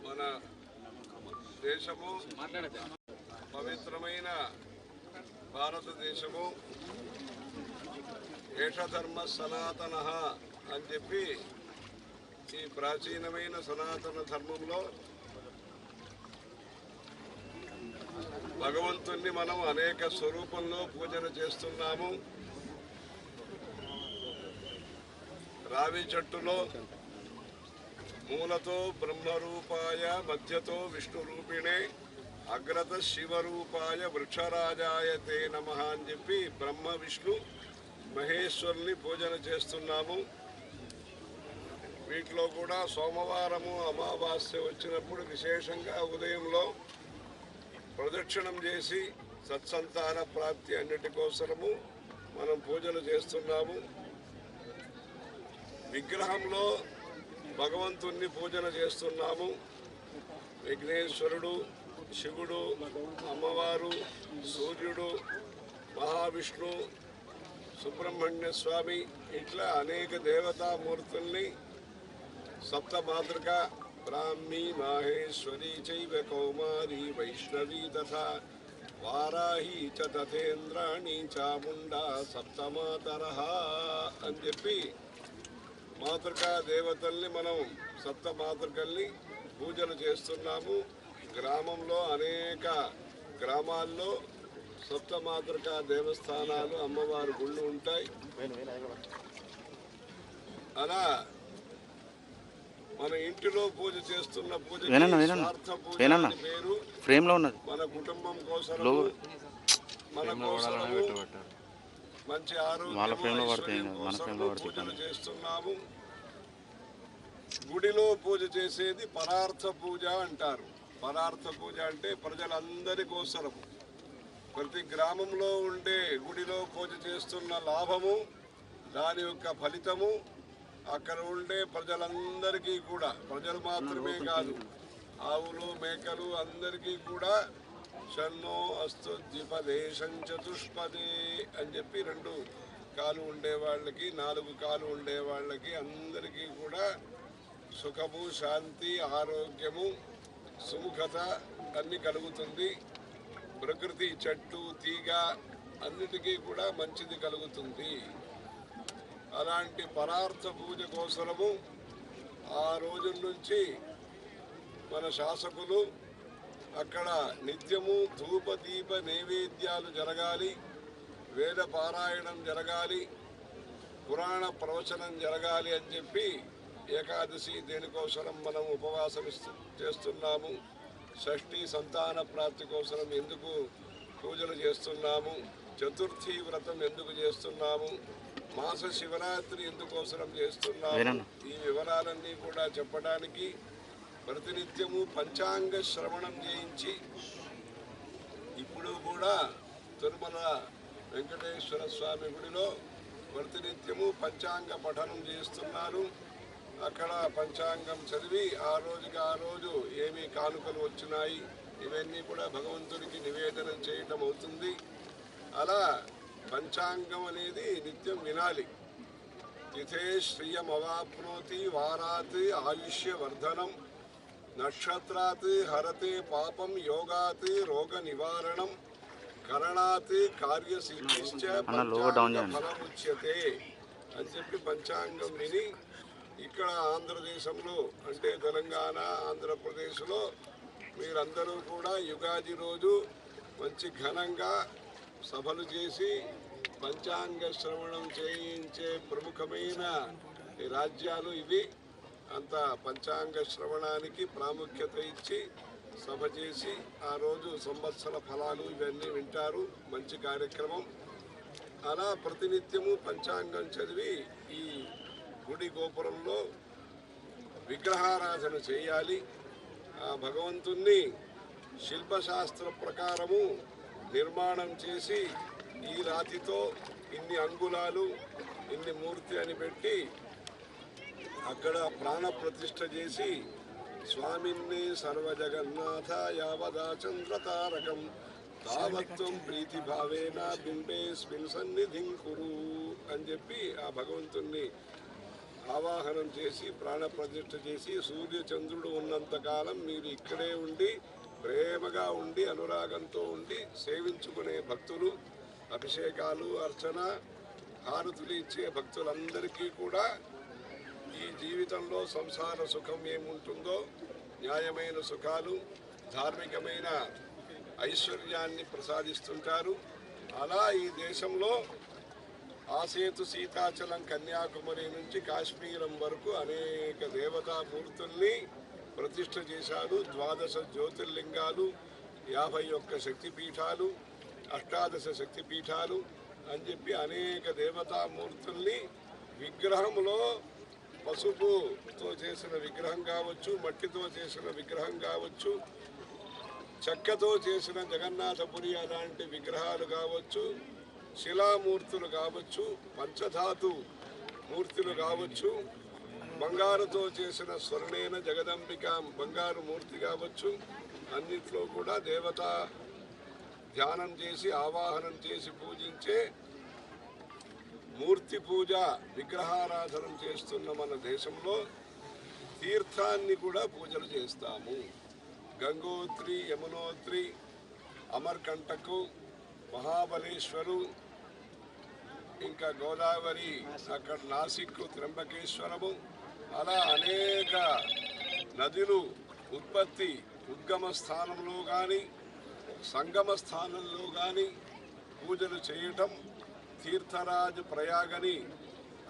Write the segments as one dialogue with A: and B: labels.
A: మన దేశము పవిత్రమైన భారతదేశము ఏషధర్మ సనాతన అని చెప్పి ఈ ప్రాచీనమైన సనాతన ధర్మంలో భగవంతుణ్ణి మనం అనేక స్వరూపంలో పూజన చేస్తున్నాము. రావి చెట్టులో మూలతో బ్రహ్మరూపాయ, మధ్యతో విష్ణు రూపిణే, అగ్రత శివరూపాయ, వృక్షరాజాయ తే నమః అని చెప్పి బ్రహ్మ విష్ణు మహేశ్వరుని పూజన చేస్తున్నాము. వీటిలో కూడా సోమవారము అమావాస్య వచ్చినప్పుడు విశేషంగా ఉదయంలో ప్రదక్షిణం చేసి సత్సంతాన ప్రాప్తి అన్నిటి కోసము మనం పూజలు చేస్తున్నాము. విగ్రహంలో భగవంతుణ్ణి పూజన చేస్తున్నాము. విఘ్నేశ్వరుడు, శివుడు, అమ్మవారు, సూర్యుడు, మహావిష్ణు, సుబ్రహ్మణ్య స్వామి ఇట్లా అనేక దేవతామూర్తుల్ని సప్తమాతృక బ్రాహ్మీ, మాహేశ్వరీ చైవ కౌమారీ వైష్ణవీ తథా వారాహి చ తథేంద్రాణి చాముండా సప్తమాతరః అని చెప్పి మాతృకా దేవతల్ని మనం సప్తమాతృకల్ని పూజలు చేస్తున్నాము. గ్రామంలో అనేక గ్రామాల్లో సప్తమాతృకా దేవస్థానాలు, అమ్మవారి గుళ్ళు ఉంటాయి. అలా మన ఇంటిలో పూజ చేస్తున్న పూజ పేరు మన కుటుంబం కోసం, మన కోసము మంచి ఆరోగ్యం పూజలు చేస్తున్నాము. గుడిలో పూజ చేసేది పరార్థ పూజ అంటారు. పరార్థ పూజ అంటే ప్రజలందరి కోసము, ప్రతి గ్రామంలో ఉండే గుడిలో పూజ చేస్తున్న లాభము, దాని యొక్క ఫలితము అక్కడ ఉండే ప్రజలందరికీ కూడా, ప్రజలు మాత్రమే కాదు, ఆవులు మేకలు అందరికీ కూడా షన్నో అస్తు ద్విపదేశం చతుష్పదే అని చెప్పి 2 కాలు ఉండేవాళ్ళకి, 4 కాలు ఉండేవాళ్ళకి అందరికీ కూడా సుఖము, శాంతి, ఆరోగ్యము, సుముఖత అన్ని కలుగుతుంది. ప్రకృతి, చెట్టు, తీగ అన్నిటికీ కూడా మంచిది కలుగుతుంది. అలాంటి పరార్థ పూజ కోసము ఆ రోజుల నుంచి మన శాసకులు అక్కడ నిత్యము ధూప దీప నైవేద్యాలు జరగాలి, వేద పారాయణం జరగాలి, పురాణ ప్రవచనం జరగాలి అని చెప్పి ఏకాదశి దేనికోసం మనం ఉపవాసం చేస్తున్నాము. షష్ఠి సంతాన ప్రాప్తి కోసం ఎందుకు పూజలు చేస్తున్నాము. చతుర్థి వ్రతం ఎందుకు చేస్తున్నాము, మాస శివరాత్రి ఎందుకోసం చేస్తున్నాము, ఈ వివరాలన్నీ కూడా చెప్పడానికి ప్రతినిత్యము పంచాంగ శ్రవణం చేయించి ఇప్పుడు కూడా తిరుమల వెంకటేశ్వర స్వామి గుడిలో ప్రతినిత్యము పంచాంగ పఠనం చేస్తున్నారు. అక్కడ పంచాంగం చదివి ఆ రోజుకి ఆ రోజు ఏమి కానుకలు వచ్చినాయి ఇవన్నీ కూడా భగవంతుడికి నివేదన చేయటం అవుతుంది. అలా పంచాంగం అనేది నిత్యం వినాలి. తిథే శ్రియం వారాత్ ఆయుష్యవర్ధనం, నక్షత్రాత్ హరతే పాపం, యోగాత్ రోగ నివారణం, కరణాత్ కార్యసిద్ధిశ్చ ఫలముచ్యతే అని చెప్పి పంచాంగం విని ఇక్కడ ఆంధ్రదేశంలో అంటే తెలంగాణ, ఆంధ్రప్రదేశ్లో మీరందరూ కూడా యుగాది రోజు మంచి ఘనంగా సభలు చేసి పంచాంగ శ్రవణం చేయించే ప్రముఖమైన రాజ్యాలు ఇవి. అంత పంచాంగ శ్రవణానికి ప్రాముఖ్యత ఇచ్చి సభ చేసి ఆ రోజు సంవత్సర ఫలాలు ఇవన్నీ వింటారు. మంచి కార్యక్రమం. అలా ప్రతినిత్యము పంచాంగం చదివి ఈ గుడి గోపురంలో విగ్రహారాధన చేయాలి. ఆ భగవంతుణ్ణి శిల్పశాస్త్ర ప్రకారము నిర్మాణం చేసి ఈ రాతితో ఇన్ని అంగుళాలు ఇన్ని మూర్తి అని పెట్టి అక్కడ ప్రాణ ప్రతిష్ఠ చేసి స్వామిన్నే సర్వజగన్నాథ యావదా చంద్రతారకం తావత్వం ప్రీతిభావేన బింబేస్మిన్ సన్నిధిం కురు అని చెప్పి ఆ భగవంతుణ్ణి ఆవాహనం చేసి ప్రాణ ప్రతిష్ఠ చేసి సూర్యచంద్రుడు ఉన్నంతకాలం మీరు ఇక్కడే ఉండి ప్రేమగా ఉండి అనురాగంతో ఉండి సేవించుకునే భక్తులు, అభిషేకాలు అర్చన హారతులు ఇచ్చే భక్తులందరికీ కూడా ఈ జీవితంలో సంసార సుఖం ఏముంటుందో న్యాయమైన సుఖాలు ధార్మికమైన ఐశ్వర్యాన్ని ప్రసాదిస్తుంటారు. అలా ఈ దేశంలో ఆసేతు సీతాచలం కన్యాకుమారి నుంచి కాశ్మీరం వరకు అనేక దేవతామూర్తుల్ని ప్రతిష్ఠ చేశారు. 12 జ్యోతిర్లింగాలు, 51 శక్తిపీఠాలు, 18 శక్తిపీఠాలు అని చెప్పి అనేక దేవతామూర్తుల్ని విగ్రహంలో పసుపుతో చేసిన విగ్రహం కావచ్చు, మట్టితో చేసిన విగ్రహం కావచ్చు, చెక్కతో చేసిన జగన్నాథపురి అలాంటి విగ్రహాలు కావచ్చు, శిలామూర్తులు కావచ్చు, పంచధాతు మూర్తులు కావచ్చు, బంగారుతో చేసిన స్వర్ణేన జగదంబిక బంగారు మూర్తి కావచ్చు, అన్నిట్లో కూడా దేవత ధ్యానం చేసి ఆవాహనం చేసి పూజించే మూర్తి పూజ విగ్రహారాధన చేస్తున్న మన దేశంలో తీర్థాన్ని కూడా పూజలు చేస్తాము. గంగోత్రి, యమునోత్రి, అమర్కంటకు, మహాబలేశ్వరు, ఇంకా గోదావరి, అక్కడ నాసిక్, త్రంబకేశ్వరము, అలా అనేక నదులు ఉత్పత్తి ఉద్గమ స్థానంలో కానీ సంగమ స్థానంలో కానీ పూజలు చేయటం. తీర్థరాజ్ ప్రయాగని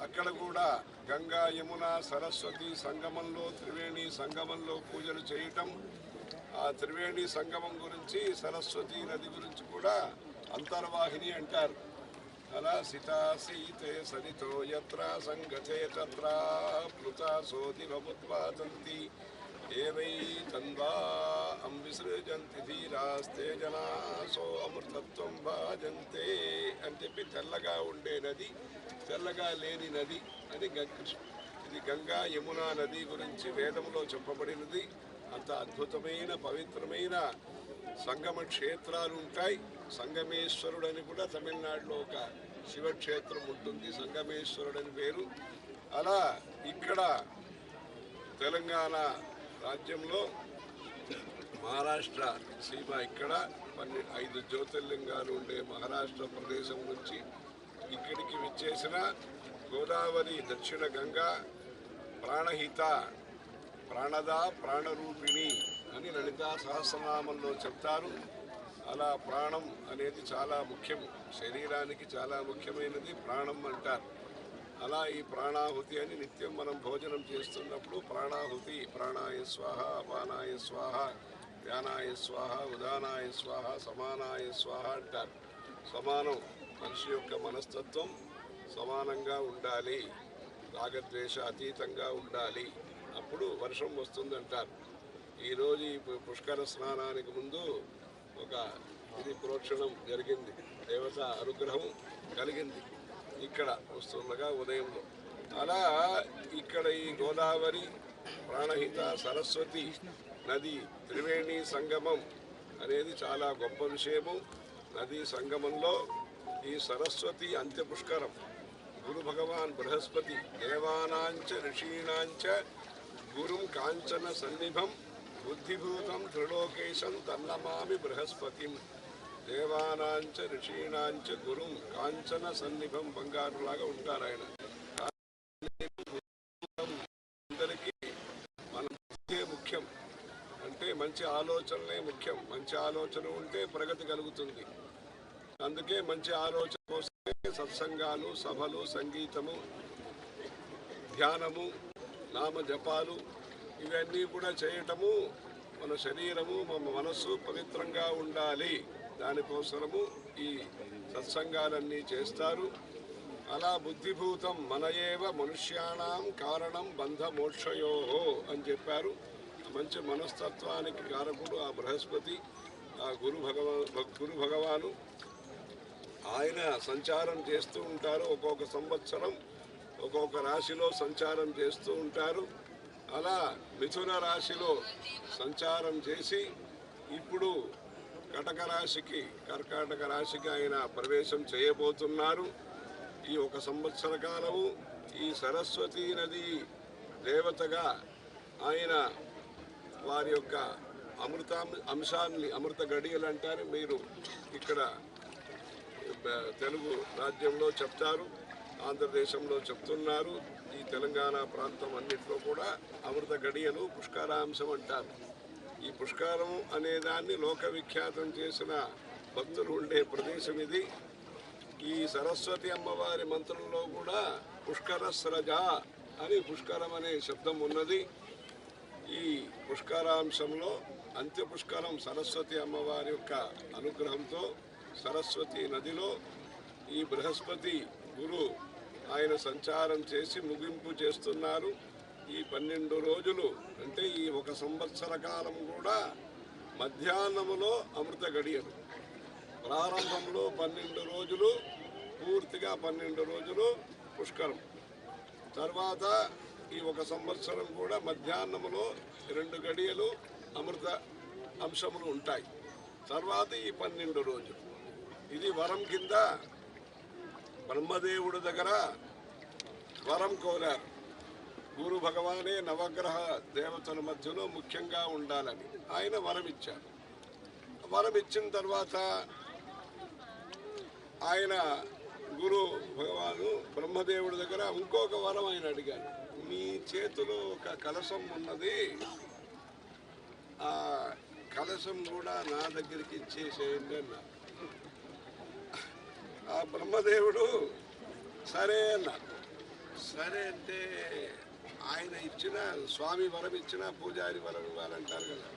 A: అక్కడ కూడా గంగా యమున సరస్వతి సంగమంలో త్రివేణి సంగమంలో పూజలు చేయటం. ఆ త్రివేణి సంగమం గురించి సరస్వతి నది గురించి కూడా అంతర్వాహిని అంటారు. అలా సితాసీతే సరితో యత్ర సంగతే తత్ర ప్లుతా సోదివముత్పాదంతి ఏవై తన్వా విసృజంతి ధీరాస్తే జనాసో అమృతత్వం భాజంతే అని చెప్పి తెల్లగా ఉండే నది, తెల్లగా లేని నది అని ఇది గంగా యమునా నది గురించి వేదంలో చెప్పబడినది. అంత అద్భుతమైన పవిత్రమైన సంగమ క్షేత్రాలు ఉంటాయి. సంగమేశ్వరుడు అని కూడా తమిళనాడులో ఒక శివక్షేత్రం ఉంటుంది, సంగమేశ్వరుడు అని పేరు. అలా ఇక్కడ తెలంగాణ రాజ్యంలో మహారాష్ట్ర సీమ ఇక్కడ 5 జ్యోతిర్లింగాలు ఉండే మహారాష్ట్ర ప్రదేశం నుంచి ఇక్కడికి విచ్చేసిన గోదావరి, దక్షిణ గంగా, ప్రాణహిత, ప్రాణద, ప్రాణరూపిణి అని లలితా సహస్రనామంలో చెప్తారు. అలా ప్రాణం అనేది చాలా ముఖ్యం, శరీరానికి చాలా ముఖ్యమైనది ప్రాణం అంటారు. అలా ఈ ప్రాణాహుతి అని నిత్యం మనం భోజనం చేస్తున్నప్పుడు ప్రాణాహుతి, ప్రాణాయ స్వాహ, అపానాయ స్వాహ, ధ్యానాయ స్వాహ, ఉదానాయ స్వాహ, సమానాయ స్వాహ అంటారు. సమానం మనిషి యొక్క మనస్తత్వం సమానంగా ఉండాలి, రాగద్వేష అతీతంగా ఉండాలి, అప్పుడు వర్షం వస్తుందంటారు. ఈరోజు ఈ పుష్కర స్నానానికి ముందు ఒక ఇది ప్రోక్షణం జరిగింది, దేవత అనుగ్రహం కలిగింది ఇక్కడ వస్తుండగా ఉదయంలో. అలా ఇక్కడ ఈ గోదావరి, ప్రాణహిత, సరస్వతి నది త్రివేణి సంగమం అనేది చాలా గొప్ప విషయము. నదీ సంగమంలో ఈ సరస్వతి అంత్య పుష్కరం. గురు భగవాన్ బృహస్పతి దేవానాంచ ఋషీణాంచ గురుం కాంచన సన్నిభం బుద్ధిభూతం త్రిలోకేశం తన్నమామి బృహస్పతిం. దేవానాంచ ఋషీణాంచ గురుం కాంచన సన్నిభం, బంగారులాగా ఉంటారు ఆయన. అందరికీ మన బుద్ధే ముఖ్యం, అంటే మంచి ఆలోచనలే ముఖ్యం. మంచి ఆలోచన ఉంటే ప్రగతి కలుగుతుంది. అందుకే మంచి ఆలోచన కోసమే సత్సంగాలు, సభలు, సంగీతము, ధ్యానము, నామ జపాలు ఇవన్నీ కూడా చేయటము. మన శరీరము, మన మనస్సు పవిత్రంగా ఉండాలి, దానికోసము ఈ సత్సంగాలన్నీ చేస్తారు. అలా బుద్ధిభూతం మనయేవ మనుష్యాణం కారణం బంధ మోక్షయో అని చెప్పారు. మంచి మనస్తత్వానికి కారకుడు ఆ బృహస్పతి, ఆ గురు భగవాను. ఆయన సంచారం చేస్తూ ఉంటారు. ఒక్కొక్క సంవత్సరం ఒక్కొక్క రాశిలో సంచారం చేస్తూ ఉంటారు. అలా మిథున రాశిలో సంచారం చేసి ఇప్పుడు కర్కాటక రాశికి ఆయన ప్రవేశం చేయబోతున్నారు. ఈ ఒక సంవత్సర కాలము ఈ సరస్వతీ నది దేవతగా ఆయన వారి యొక్క అమృత గడియలు అంటారు. మీరు ఇక్కడ తెలుగు రాజ్యంలో చెప్తారు, ఆంధ్రదేశంలో చెప్తున్నారు. ఈ తెలంగాణ ప్రాంతం అన్నింటిలో కూడా అమృత గడియలు పుష్కరాంశం అంటారు. ఈ పుష్కరం అనే దాన్ని లోక విఖ్యాతం చేసిన భక్తులు ఉండే ప్రదేశం ఇది. ఈ సరస్వతి అమ్మవారి మంత్రంలో కూడా పుష్కరస్రజ అని పుష్కరం అనే శబ్దం ఉన్నది. ఈ పుష్కరాంశంలో అంత్య పుష్కరం సరస్వతి అమ్మవారి యొక్క అనుగ్రహంతో సరస్వతి నదిలో ఈ బృహస్పతి గురు ఆయన సంచారం చేసి ముగింపు చేస్తున్నారు. ఈ 12 రోజులు అంటే ఈ ఒక సంవత్సర కాలం కూడా మధ్యాహ్నములో అమృత గడియలు, ప్రారంభంలో 12 రోజులు, పూర్తిగా 12 రోజులు పుష్కరం. తర్వాత ఈ ఒక సంవత్సరం కూడా మధ్యాహ్నములో 2 గడియలు అమృత అంశములు ఉంటాయి. తర్వాత ఈ 12 రోజులు ఇది వరం కింద బ్రహ్మదేవుడి దగ్గర వరం కోరారు. గురు భగవానే నవగ్రహ దేవతల మధ్యలో ముఖ్యంగా ఉండాలని ఆయన వరం ఇచ్చారు. వరం ఇచ్చిన తర్వాత ఆయన గురు భగవాను బ్రహ్మదేవుడి దగ్గర ఇంకొక వరం ఆయన అడిగారు. మీ చేతిలో ఒక కలశం ఉన్నది, ఆ కలశం కూడా నా దగ్గరికి ఇచ్చేసేయండి అన్నారు. ఆ బ్రహ్మదేవుడు సరే అన్నారు. సరే అంటే ఆయన ఇచ్చిన స్వామి వరం ఇచ్చిన పూజారి వరం ఇవ్వాలంటారు కదా.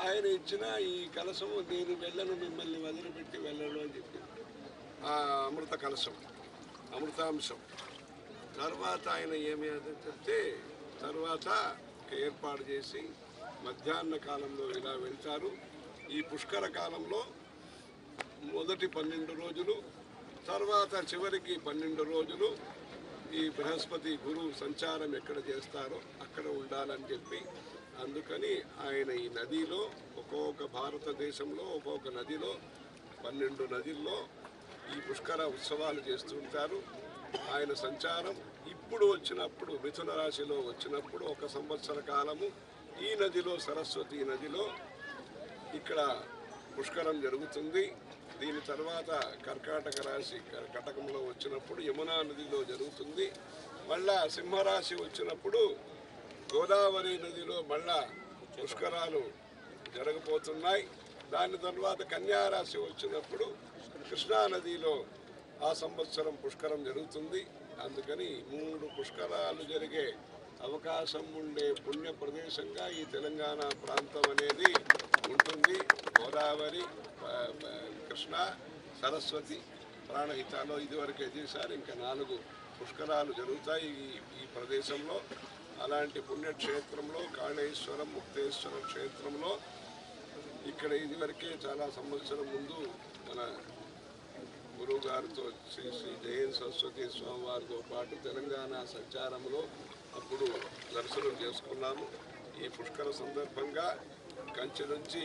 A: ఆయన ఇచ్చిన ఈ కలశము నేను వెళ్ళను, మిమ్మల్ని వదిలిపెట్టి వెళ్ళను అని చెప్పి ఆ అమృత కలశం, అమృతాంశం. తర్వాత ఆయన ఏమి చెప్తే తర్వాత ఏర్పాటు చేసి మధ్యాహ్న కాలంలో ఇలా వెళ్తారు. ఈ పుష్కర కాలంలో మొదటి 12 రోజులు, తర్వాత చివరికి 12 రోజులు ఈ బృహస్పతి గురువు సంచారం ఎక్కడ చేస్తారో అక్కడ ఉండాలని చెప్పి, అందుకని ఆయన ఈ నదిలో ఒక్కొక్క భారతదేశంలో ఒక్కొక్క నదిలో 12 నదుల్లో ఈ పుష్కర ఉత్సవాలు చేస్తుంటారు. ఆయన సంచారం ఇప్పుడు వచ్చినప్పుడు మిథున రాశిలో వచ్చినప్పుడు ఒక సంవత్సర కాలము ఈ నదిలో, సరస్వతి నదిలో ఇక్కడ పుష్కరం జరుగుతుంది. దీని తర్వాత కర్కాటక రాశి కటకంలో వచ్చినప్పుడు యమునా నదిలో జరుగుతుంది. మళ్ళా సింహరాశి వచ్చినప్పుడు గోదావరి నదిలో మళ్ళా పుష్కరాలు జరగబోతున్నాయి. దాని తర్వాత కన్యారాశి వచ్చినప్పుడు కృష్ణానదిలో ఆ సంవత్సరం పుష్కరం జరుగుతుంది. అందుకని 3 పుష్కరాలు జరిగే అవకాశం ఉండే పుణ్య ప్రదేశంగా ఈ తెలంగాణ ప్రాంతం అనేది ఉంటుంది. గోదావరి, కృష్ణ, సరస్వతి ప్రాణహితాలో ఇదివరకే చేశారు. ఇంకా 4 పుష్కరాలు జరుగుతాయి ఈ ప్రదేశంలో. అలాంటి పుణ్యక్షేత్రంలో కాళేశ్వరం ముక్తేశ్వర క్షేత్రంలో ఇక్కడ ఇదివరకే చాలా సంవత్సరం ముందు మన గురువు గారితో శ్రీ శ్రీ జయంత్ సరస్వతి స్వామి వారితో పాటు తెలంగాణ సంచారంలో అప్పుడు దర్శనం చేసుకున్నాము. ఈ పుష్కర సందర్భంగా కంచి నుంచి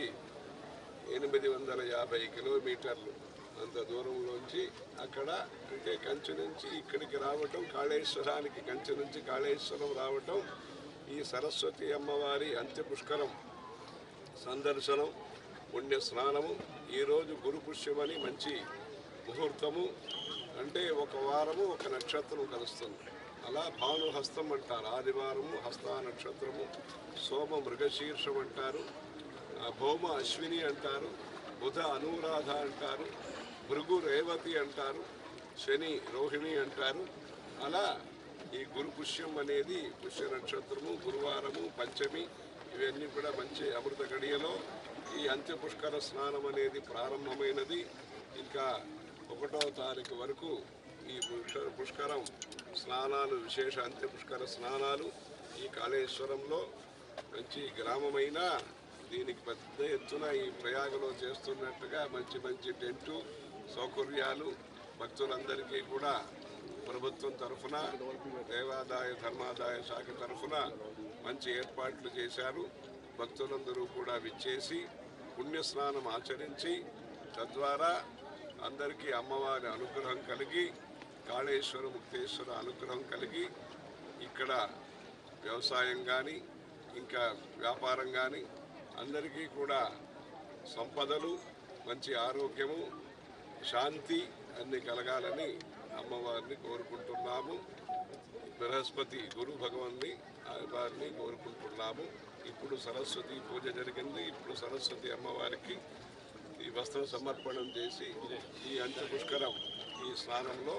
A: 850 కిలోమీటర్లు అంత దూరంలోంచి అక్కడ అంటే కంచి నుంచి ఇక్కడికి రావటం, కాళేశ్వరానికి కంచి నుంచి కాళేశ్వరం రావటం, ఈ సరస్వతి అమ్మవారి అంత్య పుష్కరం సందర్శనం, పుణ్య స్నానము. ఈరోజు గురు పుష్యమని మంచి ముహూర్తము, అంటే ఒక వారము ఒక నక్షత్రం కలుస్తుంది. అలా భాను హస్తం అంటారు, ఆదివారము హస్త నక్షత్రము, సోమ మృగశీర్షం అంటారు, భౌమ అశ్విని అంటారు, బుధ అనురాధ అంటారు, భృగు రేవతి అంటారు, శని రోహిణి అంటారు. అలా ఈ గురు పుష్యం అనేది పుష్య నక్షత్రము, గురువారము, పంచమి ఇవన్నీ కూడా మంచి అమృత గడియలో ఈ అంత్య పుష్కర స్నానం అనేది ప్రారంభమైనది. ఇంకా 1వ తారీఖు వరకు ఈ పుష్కరం స్నానాలు, విశేష అంత్య పుష్కర స్నానాలు ఈ కాళేశ్వరంలో. మంచి గ్రామమైన దీనికి పెద్ద ఎత్తున ఈ ప్రయాగలో చేస్తున్నట్టుగా మంచి మంచి టెంటు సౌకర్యాలు భక్తులందరికీ కూడా ప్రభుత్వం తరఫున, దేవాదాయ ధర్మాదాయ శాఖ తరఫున మంచి ఏర్పాట్లు చేశారు. భక్తులందరూ కూడా విచ్చేసి పుణ్యస్నానం ఆచరించి తద్వారా అందరికీ అమ్మవారి అనుగ్రహం కలిగి, కాళేశ్వర ముక్తేశ్వర అనుగ్రహం కలిగి ఇక్కడ వ్యవసాయం కానీ ఇంకా వ్యాపారం కానీ అందరికీ కూడా సంపదలు, మంచి ఆరోగ్యము, శాంతి అన్ని కలగాలని అమ్మవారిని కోరుకుంటున్నాము. బృహస్పతి గురు భగవాన్ని వారిని కోరుకుంటున్నాము. ఇప్పుడు సరస్వతి పూజ జరిగింది. ఇప్పుడు సరస్వతి అమ్మవారికి ఈ వస్త్ర సమర్పణం చేసి ఈ అంత్య పుష్కరం ఈ స్నానంలో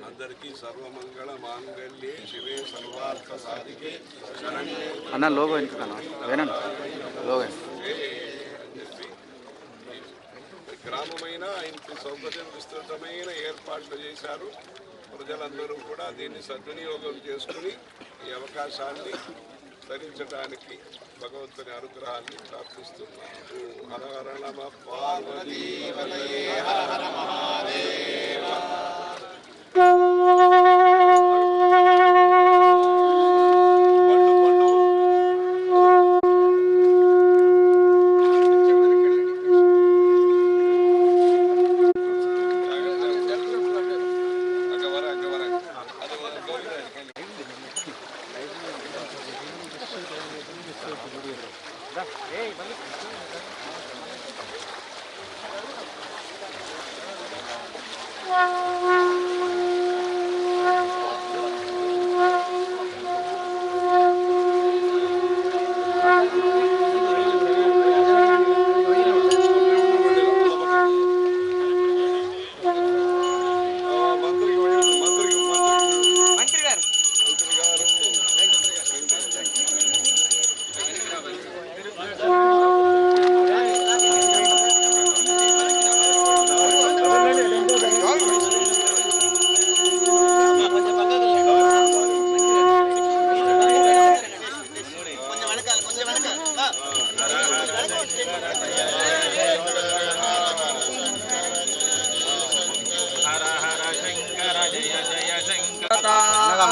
A: అందరికీ సర్వమంగళ మాంగళ్యే శివే సర్వార్థ సాధికే శరణ్యే
B: అన్న లోగో లోగో
A: అని చెప్పి గ్రామమైన ఇంటి సౌకర్యం విస్తృతమైన ఏర్పాట్లు చేశారు. ప్రజలందరూ కూడా దీన్ని సద్వినియోగం చేసుకుని ఈ అవకాశాన్ని ధరించడానికి భగవంతుని అనుగ్రహాన్ని ప్రార్థిస్తున్నాను. హర హర నమ పార్వతీపతయే హర హర మహాదేవ.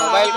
B: मोबाइल